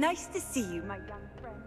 Nice to see you, my young friend.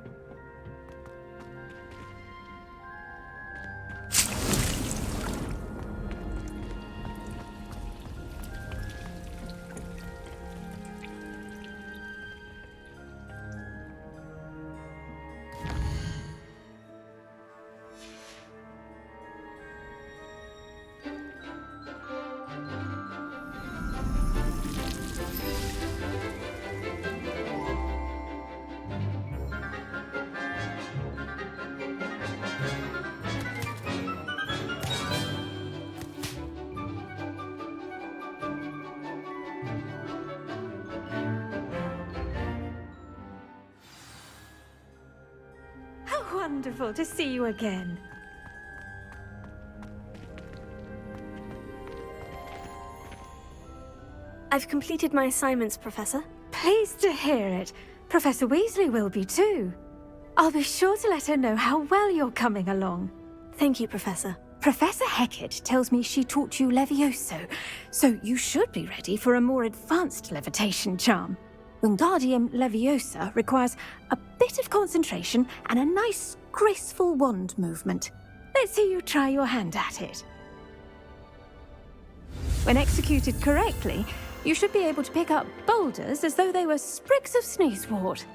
Wonderful to see you again. I've completed my assignments, Professor. Pleased to hear it. Professor Weasley will be too. I'll be sure to let her know how well you're coming along. Thank you, Professor. Professor Hecat tells me she taught you Levioso, so you should be ready for a more advanced levitation charm. Wingardium Leviosa requires a bit of concentration and a nice, graceful wand movement. Let's see you try your hand at it. When executed correctly, you should be able to pick up boulders as though they were sprigs of sneezewort.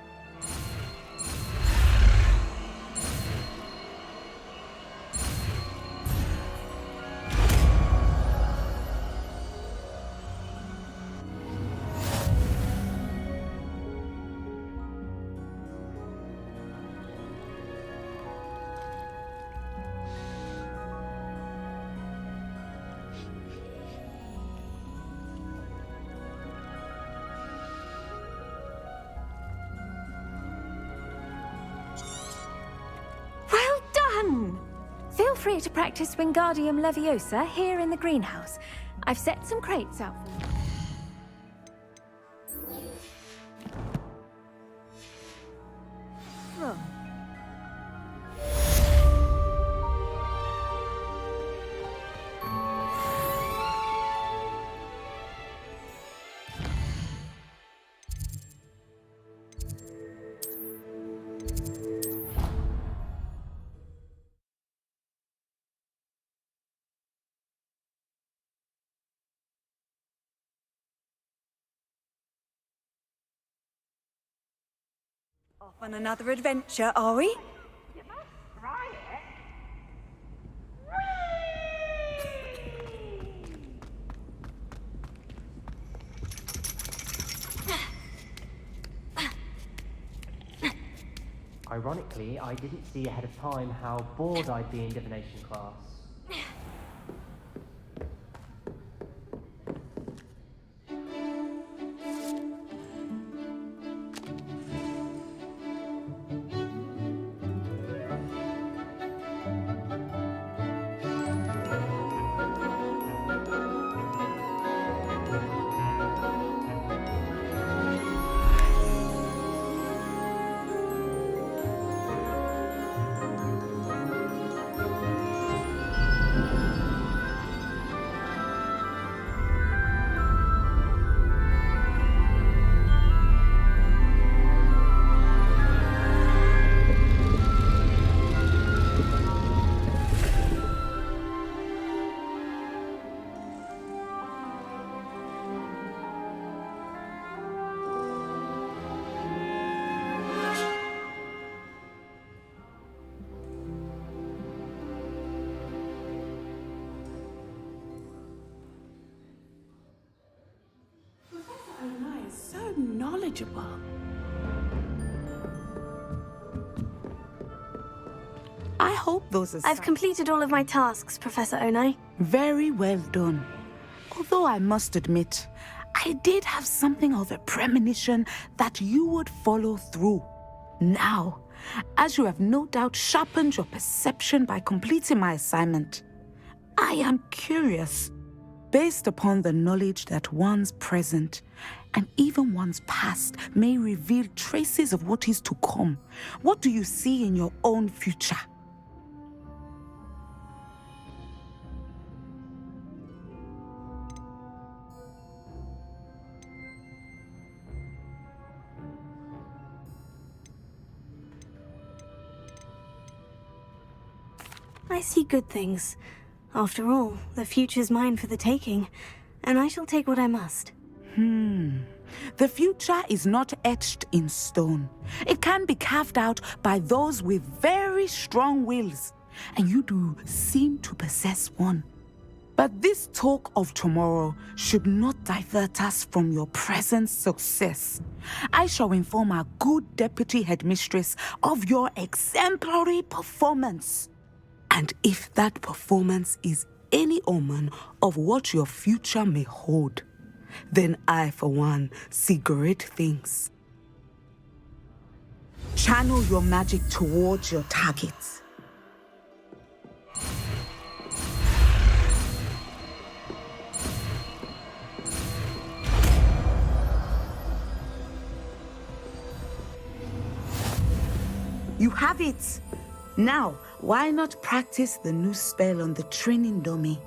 Feel free to practice Wingardium Leviosa here in the greenhouse. I've set some crates out for you. Room. Off on another adventure, are we? You must try it. Ironically, I didn't see ahead of time how bored I'd be in divination class. So knowledgeable. I hope those are I've completed all of my tasks, Professor Onai. very well done. Although I must admit, I did have something of a premonition that you would follow through. Now, as you have no doubt sharpened your perception by completing my assignment, I am curious, based upon the knowledge that one's present and even one's past may reveal traces of what is to come. What do you see in your own future? I see good things. After all, the future's mine for the taking, and I shall take what I must. The future is not etched in stone. It can be carved out by those with very strong wills, and you do seem to possess one. But this talk of tomorrow should not divert us from your present success. I shall inform our good deputy headmistress of your exemplary performance. And if that performance is any omen of what your future may hold, then I, for one, see great things. Channel your magic towards your target. You have it! Now, why not practice the new spell on the training dummy?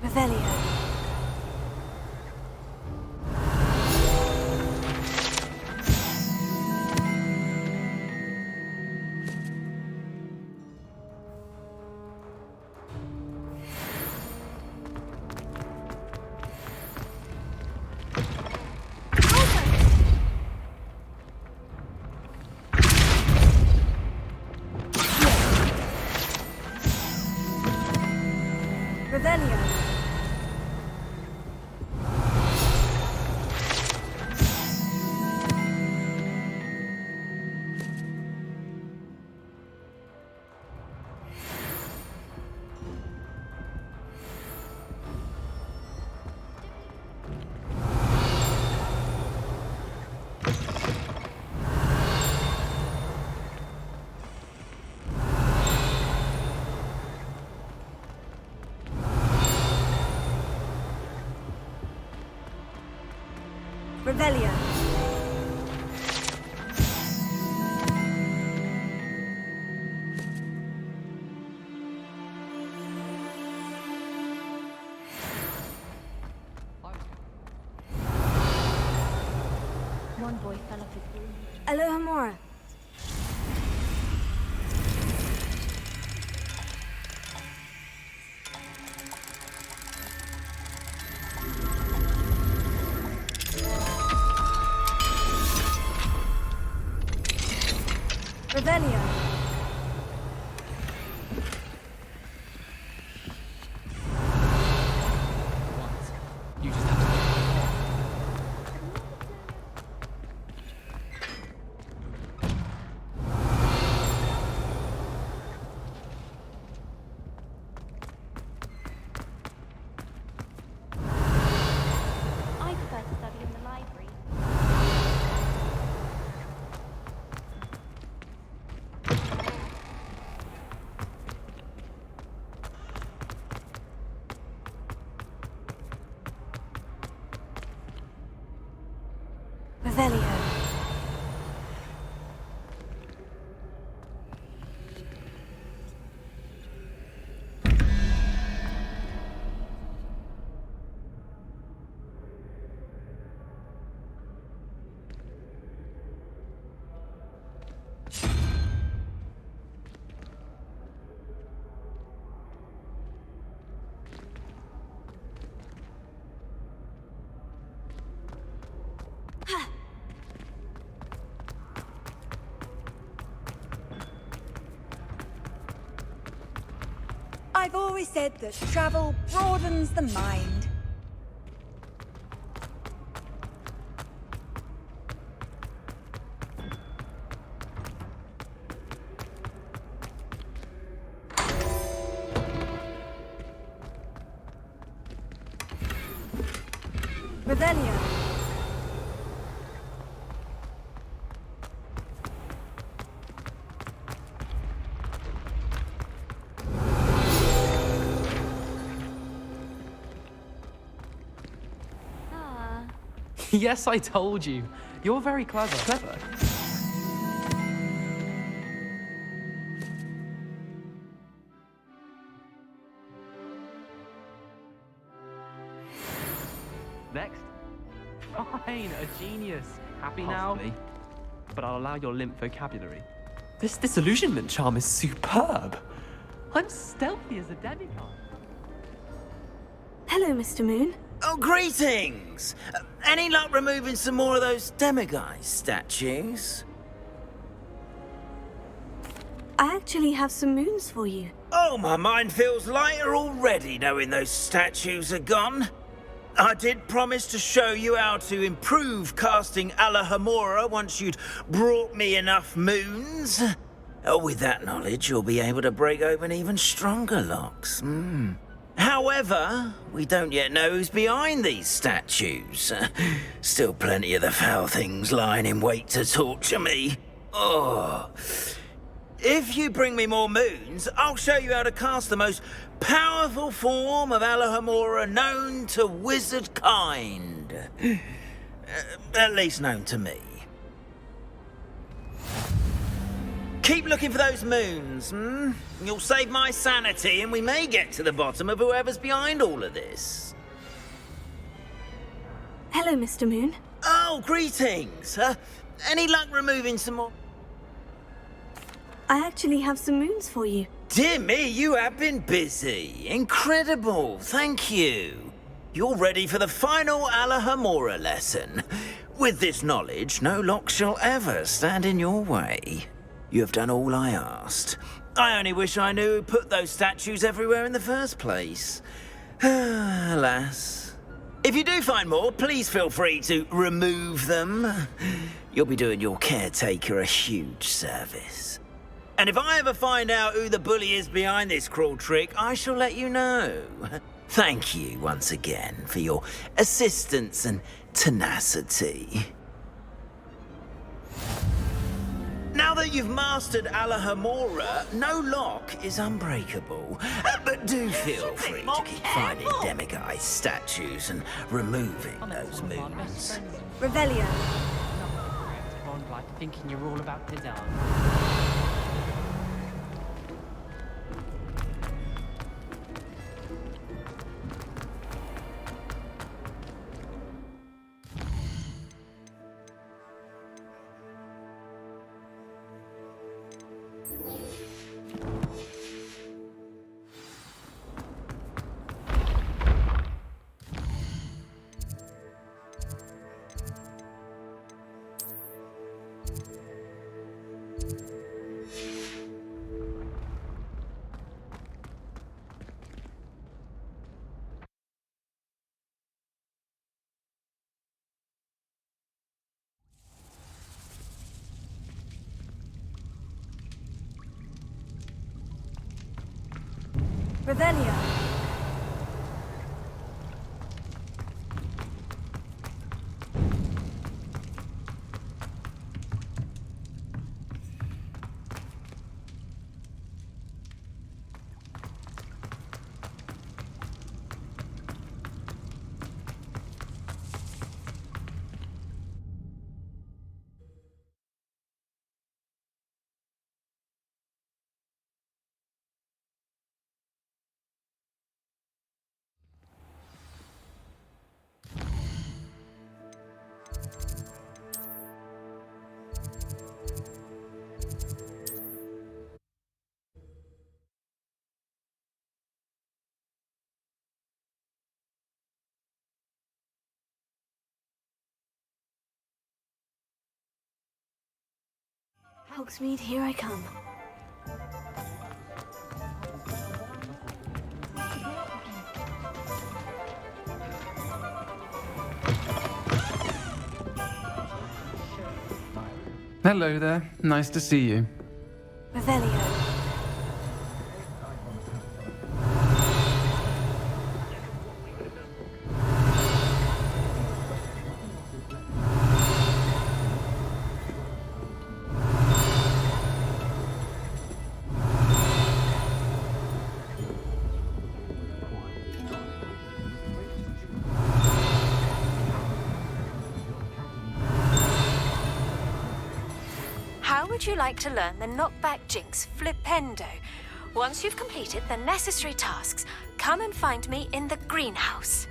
Revelio. Revelio. Revelio. One boy fell off his broom. Alohomora. Revelio. You just have to. I prefer to study in the library. I've always said that travel broadens the mind. Revelio. Yes, I told you. You're very clever. Next. Fine, a genius. Happy now? But I'll allow your limp vocabulary. This disillusionment charm is superb. I'm stealthy as a demigod. Hello, Mr. Moon. Oh, greetings! Any luck removing some more of those demiguise statues? I actually have some moons for you. Oh, my mind feels lighter already knowing those statues are gone. I did promise to show you how to improve casting Alohomora once you'd brought me enough moons. Oh, with that knowledge, you'll be able to break open even stronger locks. However, we don't yet know who's behind these statues. Still plenty of the foul things lying in wait to torture me. Oh. If you bring me more moons, I'll show you how to cast the most powerful form of Alohomora known to wizard kind. At least known to me. Keep looking for those moons, You'll save my sanity and we may get to the bottom of whoever's behind all of this. Hello, Mr. Moon. Oh, greetings. Any luck removing some more? I actually have some moons for you. Dear me, you have been busy. Incredible, thank you. You're ready for the final Alohomora lesson. With this knowledge, no lock shall ever stand in your way. You have done all I asked. I only wish I knew who put those statues everywhere in the first place. Alas. If you do find more, please feel free to remove them. You'll be doing your caretaker a huge service. And if I ever find out who the bully is behind this cruel trick, I shall let you know. Thank you once again for your assistance and tenacity. Now that you've mastered Alohomora, no lock is unbreakable. But do feel free to keep finding demiguise statues and removing those moons. Revelio. On like thinking you're all about to dance. Revelio. Hogsmeade, here I come. Hello there. Nice to see you. Revelio. How would you like to learn the knockback jinx flipendo? Once you've completed the necessary tasks, come and find me in the greenhouse.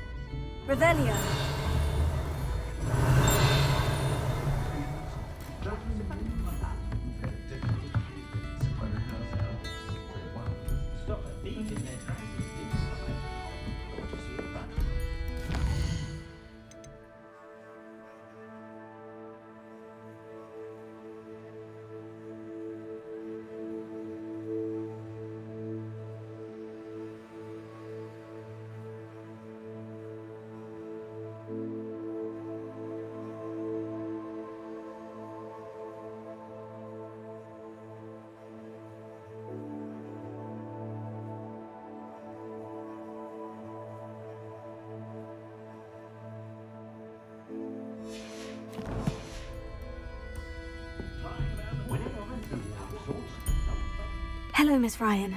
Revelio. Hello, Miss Ryan.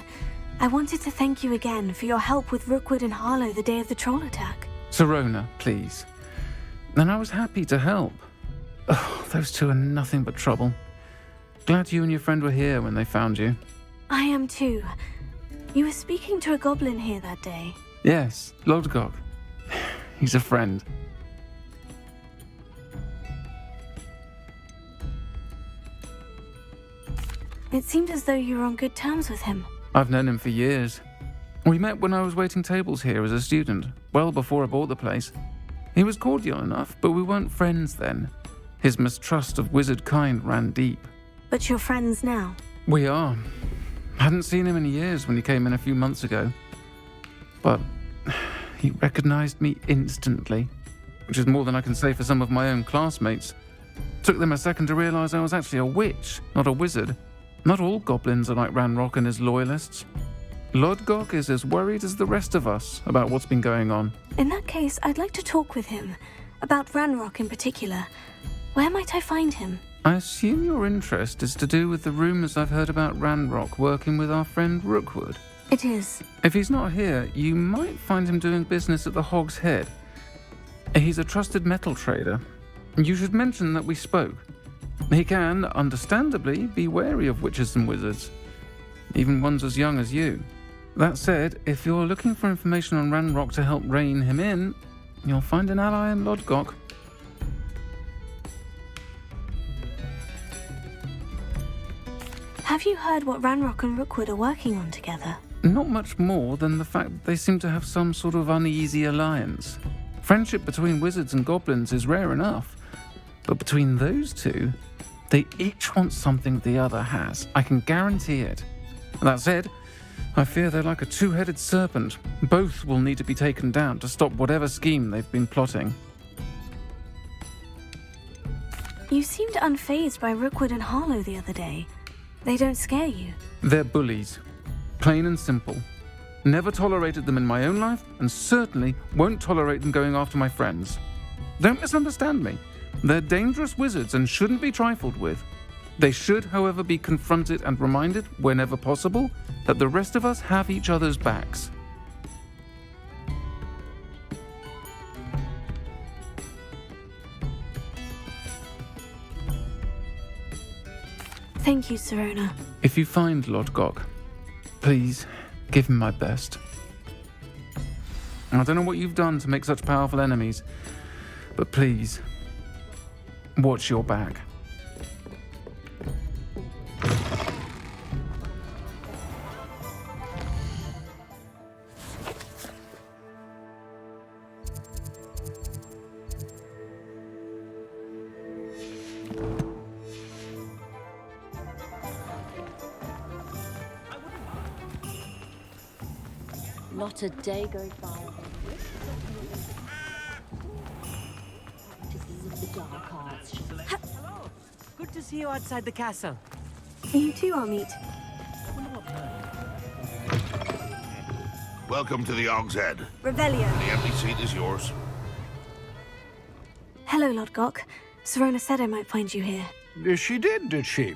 I wanted to thank you again for your help with Rookwood and Harlow the day of the troll attack. Sirona, please. And I was happy to help. Oh, those two are nothing but trouble. Glad you and your friend were here when they found you. I am too. You were speaking to a goblin here that day. Yes, Lodgok. He's a friend. It seemed as though you were on good terms with him. I've known him for years. We met when I was waiting tables here as a student, well before I bought the place. He was cordial enough, but we weren't friends then. His mistrust of wizard kind ran deep. But you're friends now. We are. Hadn't seen him in years when he came in a few months ago. But he recognized me instantly, which is more than I can say for some of my own classmates. Took them a second to realize I was actually a witch, not a wizard. Not all goblins are like Ranrock and his loyalists. Lodgok is as worried as the rest of us about what's been going on. In that case, I'd like to talk with him. About Ranrock in particular. Where might I find him? I assume your interest is to do with the rumors I've heard about Ranrock working with our friend Rookwood. It is. If he's not here, you might find him doing business at the Hog's Head. He's a trusted metal trader. You should mention that we spoke. He can, understandably, be wary of witches and wizards, even ones as young as you. That said, if you're looking for information on Ranrock to help rein him in, you'll find an ally in Lodgok. Have you heard what Ranrock and Rookwood are working on together? Not much more than the fact that they seem to have some sort of uneasy alliance. Friendship between wizards and goblins is rare enough, but between those two, they each want something the other has. I can guarantee it. That said, I fear they're like a two-headed serpent. Both will need to be taken down to stop whatever scheme they've been plotting. You seemed unfazed by Rookwood and Harlow the other day. They don't scare you. They're bullies. Plain and simple. Never tolerated them in my own life, and certainly won't tolerate them going after my friends. Don't misunderstand me. They're dangerous wizards and shouldn't be trifled with. They should, however, be confronted and reminded, whenever possible, that the rest of us have each other's backs. Thank you, Sirona. If you find Lodgok, please give him my best. I don't know what you've done to make such powerful enemies, but please, watch your back. Not a day goes by. Practices of the dark arts. Hello. Good to see you outside the castle. You too, Amit. Welcome to the Og's Head. Revelio. The empty seat is yours. Hello, Lord Gok. Serona said I might find you here. She did she?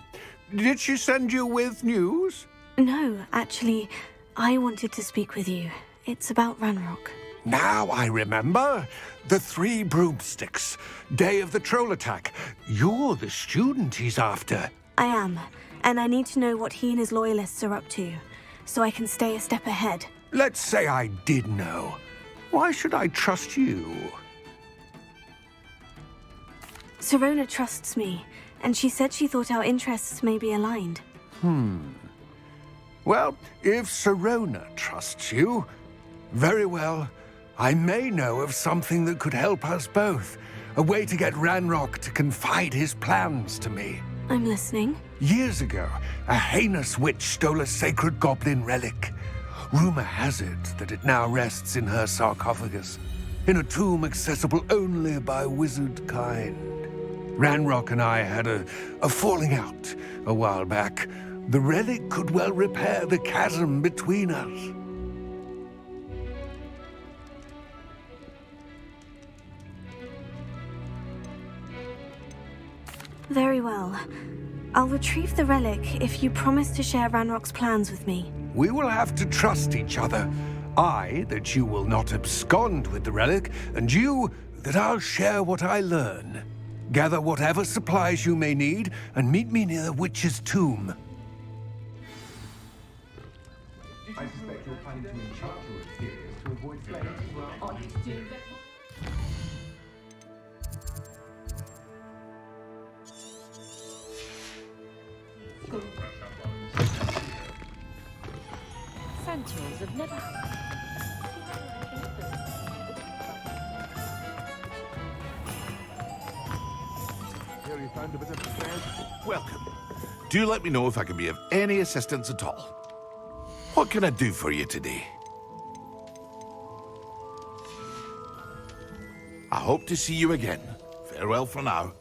Did she send you with news? No, actually, I wanted to speak with you. It's about Ranrock. Now I remember. The 3 broomsticks. Day of the troll attack. You're the student he's after. I am, and I need to know what he and his loyalists are up to, so I can stay a step ahead. Let's say I did know. Why should I trust you? Serona trusts me, and she said she thought our interests may be aligned. Well, if Serona trusts you, very well. I may know of something that could help us both. A way to get Ranrock to confide his plans to me. I'm listening. Years ago, a heinous witch stole a sacred goblin relic. Rumor has it that it now rests in her sarcophagus, in a tomb accessible only by wizard kind. Ranrock and I had a falling out a while back. The relic could well repair the chasm between us. Very well. I'll retrieve the relic if you promise to share Ranrock's plans with me. We will have to trust each other. I, that you will not abscond with the relic, and you, that I'll share what I learn. Gather whatever supplies you may need, and meet me near the witch's tomb. I suspect you're planning to enchant your exteriors to avoid flames. Centaurs have never. Here you found a bit of thread. Welcome. Do let me know if I can be of any assistance at all. What can I do for you today? I hope to see you again. Farewell for now.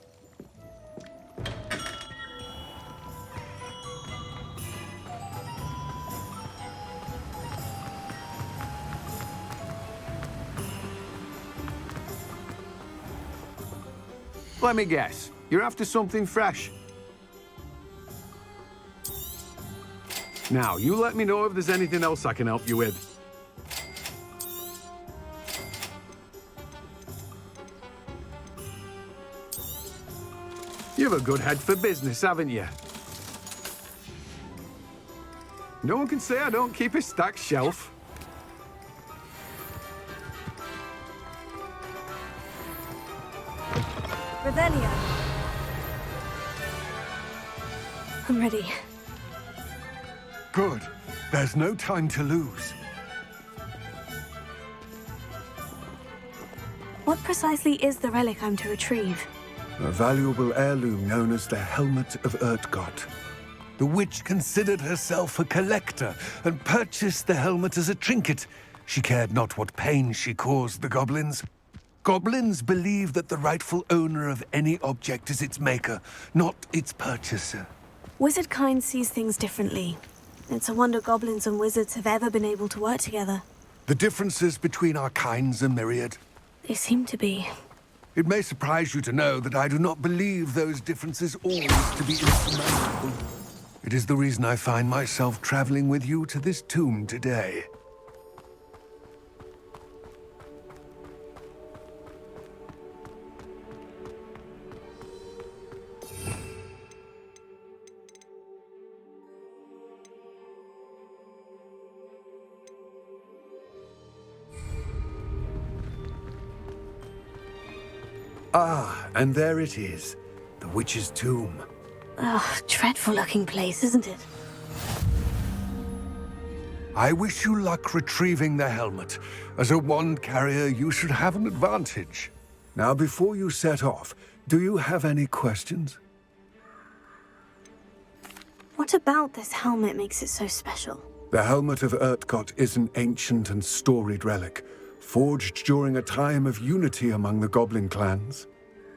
Let me guess. You're after something fresh. Now, you let me know if there's anything else I can help you with. You have a good head for business, haven't you? No one can say I don't keep a stacked shelf. Revelio. I'm ready. Good. There's no time to lose. What precisely is the relic I'm to retrieve? A valuable heirloom known as the Helmet of Urtgott. The witch considered herself a collector and purchased the helmet as a trinket. She cared not what pain she caused the goblins. Goblins believe that the rightful owner of any object is its maker, not its purchaser. Wizard kind sees things differently. It's a wonder goblins and wizards have ever been able to work together. The differences between our kinds are myriad. They seem to be. It may surprise you to know that I do not believe those differences always to be insurmountable. It is the reason I find myself traveling with you to this tomb today. Ah, and there it is. The witch's tomb. Ugh, dreadful looking place, isn't it? I wish you luck retrieving the helmet. As a wand carrier, you should have an advantage. Now, before you set off, do you have any questions? What about this helmet makes it so special? The helmet of Urtkot is an ancient and storied relic, forged during a time of unity among the goblin clans.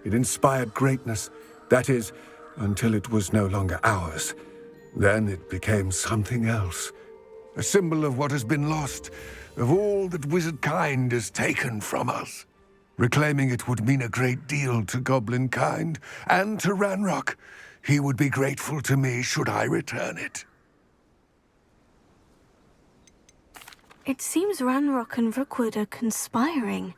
It inspired greatness, that is, until it was no longer ours. Then it became something else. A symbol of what has been lost, of all that wizard kind has taken from us. Reclaiming it would mean a great deal to goblin kind, and to Ranrock. He would be grateful to me should I return it. It seems Ranrock and Rookwood are conspiring.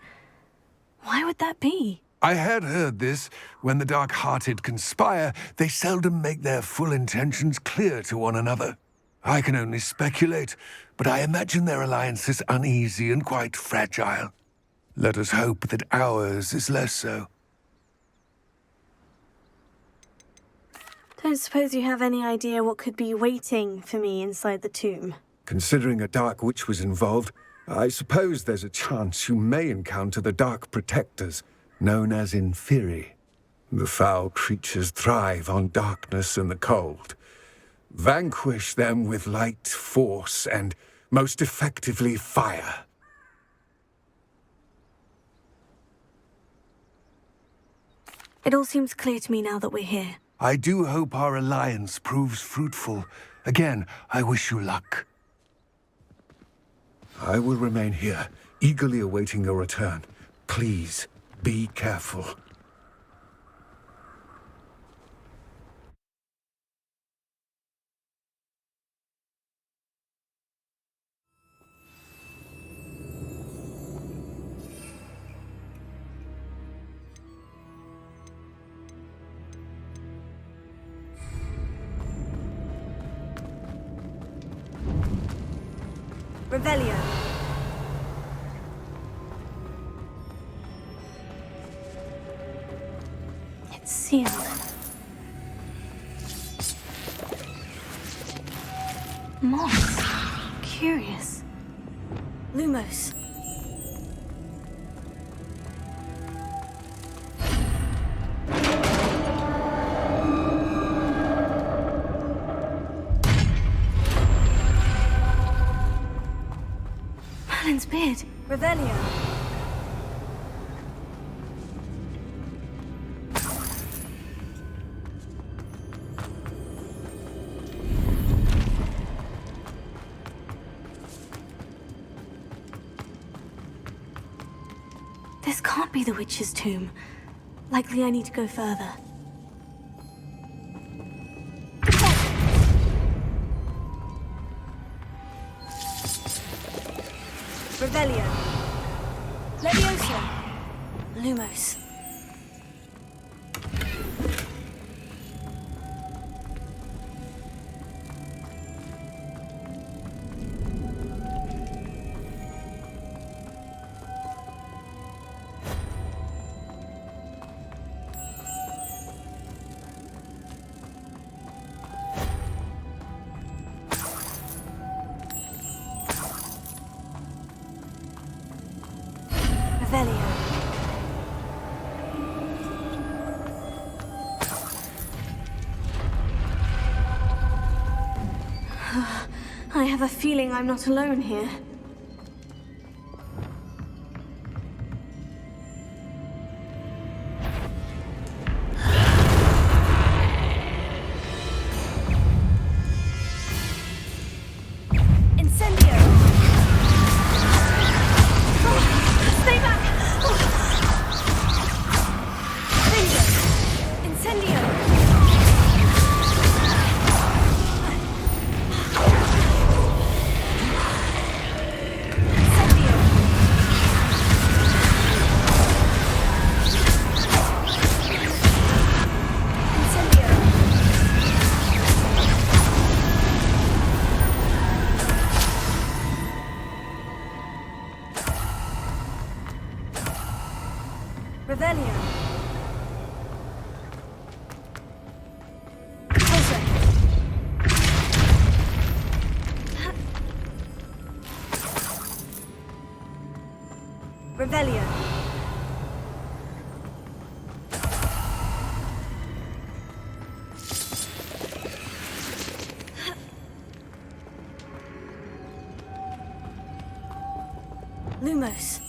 Why would that be? I had heard this. When the dark-hearted conspire, they seldom make their full intentions clear to one another. I can only speculate, but I imagine their alliance is uneasy and quite fragile. Let us hope that ours is less so. Don't suppose you have any idea what could be waiting for me inside the tomb? Considering a dark witch was involved, I suppose there's a chance you may encounter the Dark Protectors, known as Inferi. The foul creatures thrive on darkness and the cold. Vanquish them with light, force, and, most effectively, fire. It all seems clear to me now that we're here. I do hope our alliance proves fruitful. Again, I wish you luck. I will remain here, eagerly awaiting your return. Please, be careful. Revelio. It's sealed. Moss. Curious. Lumos. Merlin's beard. Revelio. This can't be the witch's tomb. Likely I need to go further. Revelio. Leviosa. Lumos. I have a feeling I'm not alone here. Incendio. Stay back! Incendio. Revelio. Closer. Revelio. Lumos.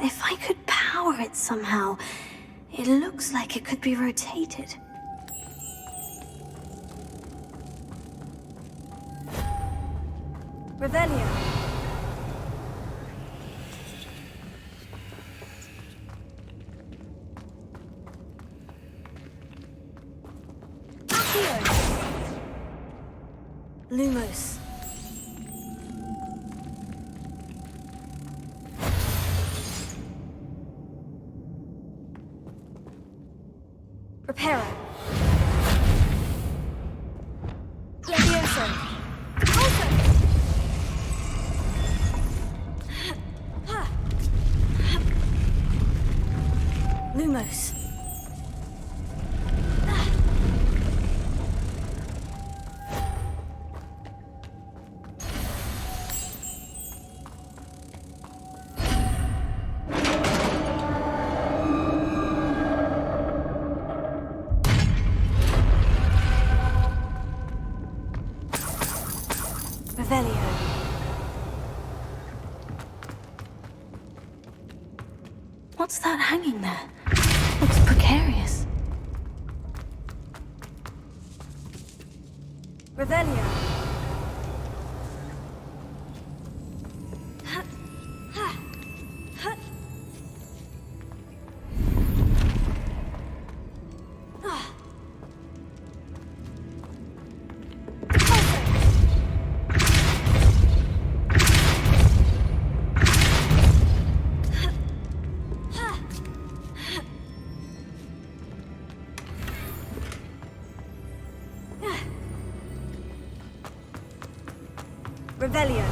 If I could power it somehow, it looks like it could be rotated. Revelio. Lumos. Reparo. Levioso. Also. Lumos. Revelio. What's that hanging there? Looks precarious. Revelio. Revelio.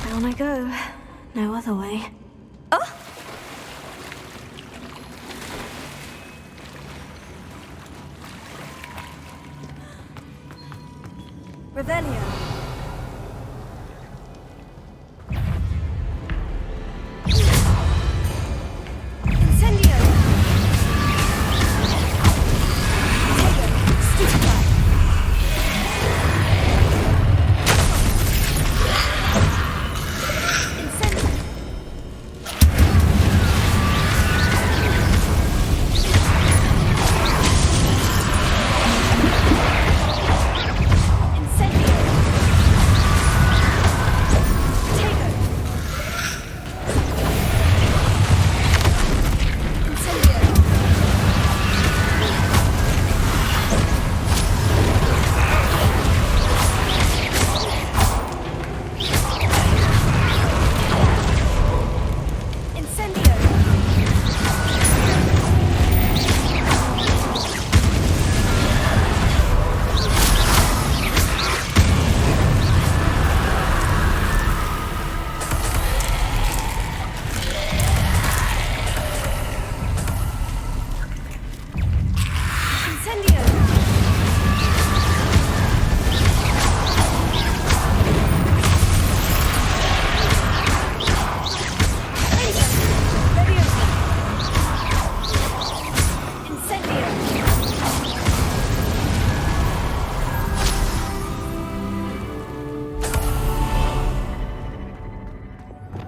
Down I go. No other way. Revelio. Incendio. Stupefy. Incendio.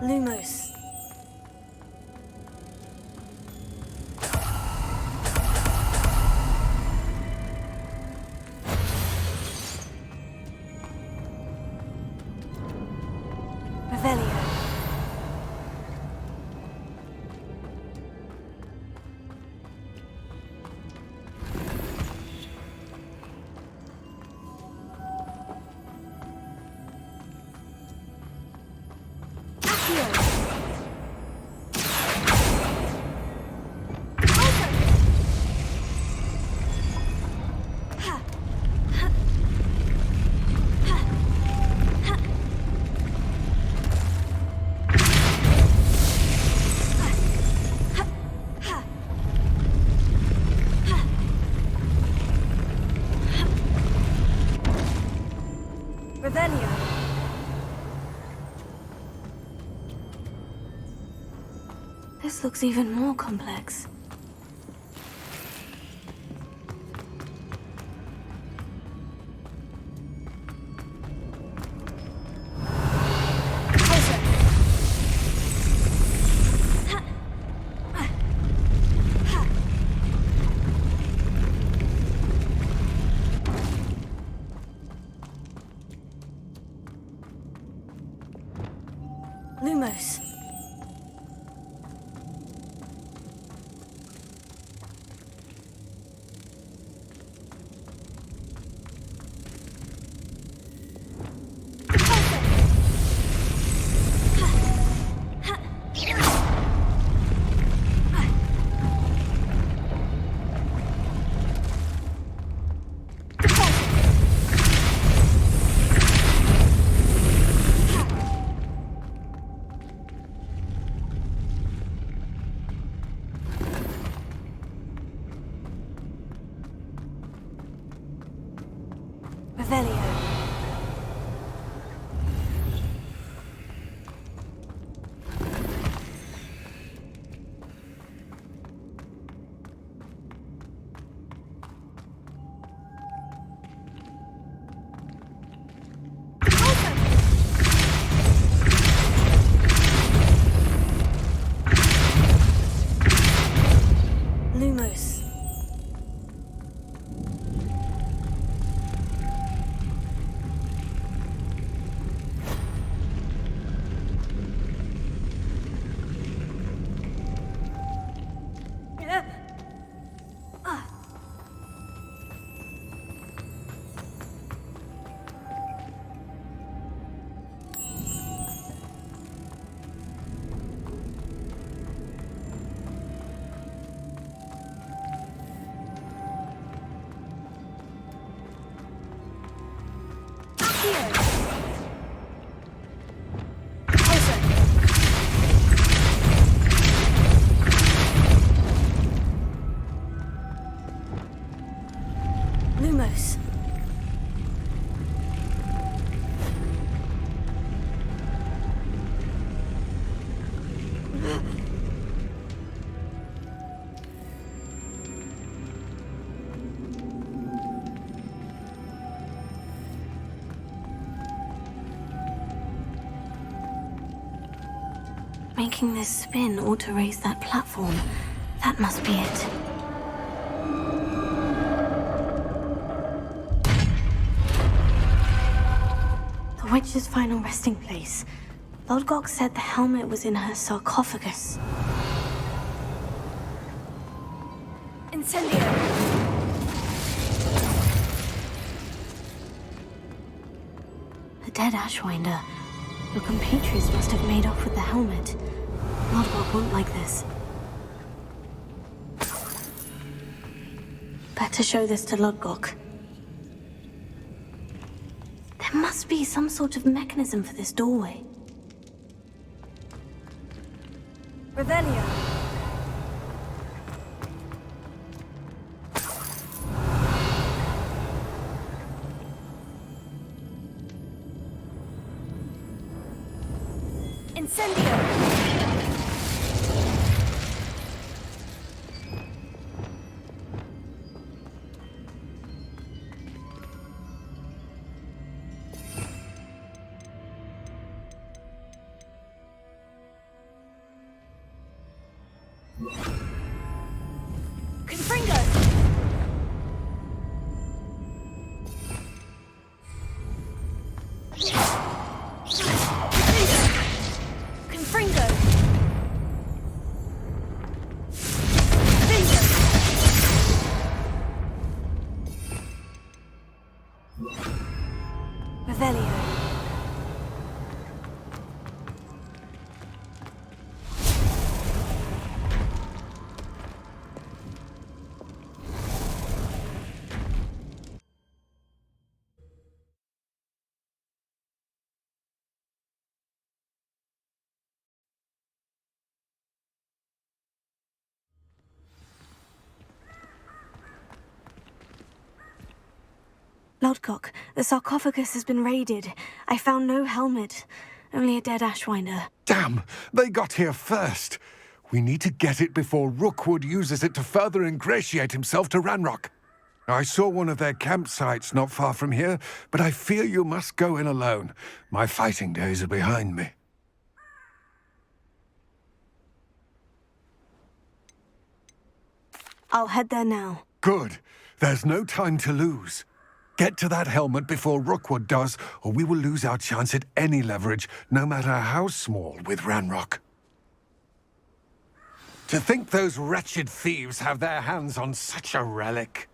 Lumos. Revelio. Revelio. This looks even more complex. Lumos. Revelio. Lumos. Lumos. Making this spin ought to raise that platform. That must be it. The witch's final resting place. Lodgok said the helmet was in her sarcophagus. Incendio. The dead Ashwinder. Your compatriots must have made off with the helmet. Lodgok won't like this. Better show this to Lodgok. There must be some sort of mechanism for this doorway. Revelio. Incendio. Confringo. Confringo. Bingo. Revelio. Lodgok, the sarcophagus has been raided. I found no helmet, only a dead Ashwinder. Damn! They got here first. We need to get it before Rookwood uses it to further ingratiate himself to Ranrock. I saw one of their campsites not far from here, but I fear you must go in alone. My fighting days are behind me. I'll head there now. Good. There's no time to lose. Get to that helmet before Rookwood does, or we will lose our chance at any leverage, no matter how small, with Ranrock. To think those wretched thieves have their hands on such a relic.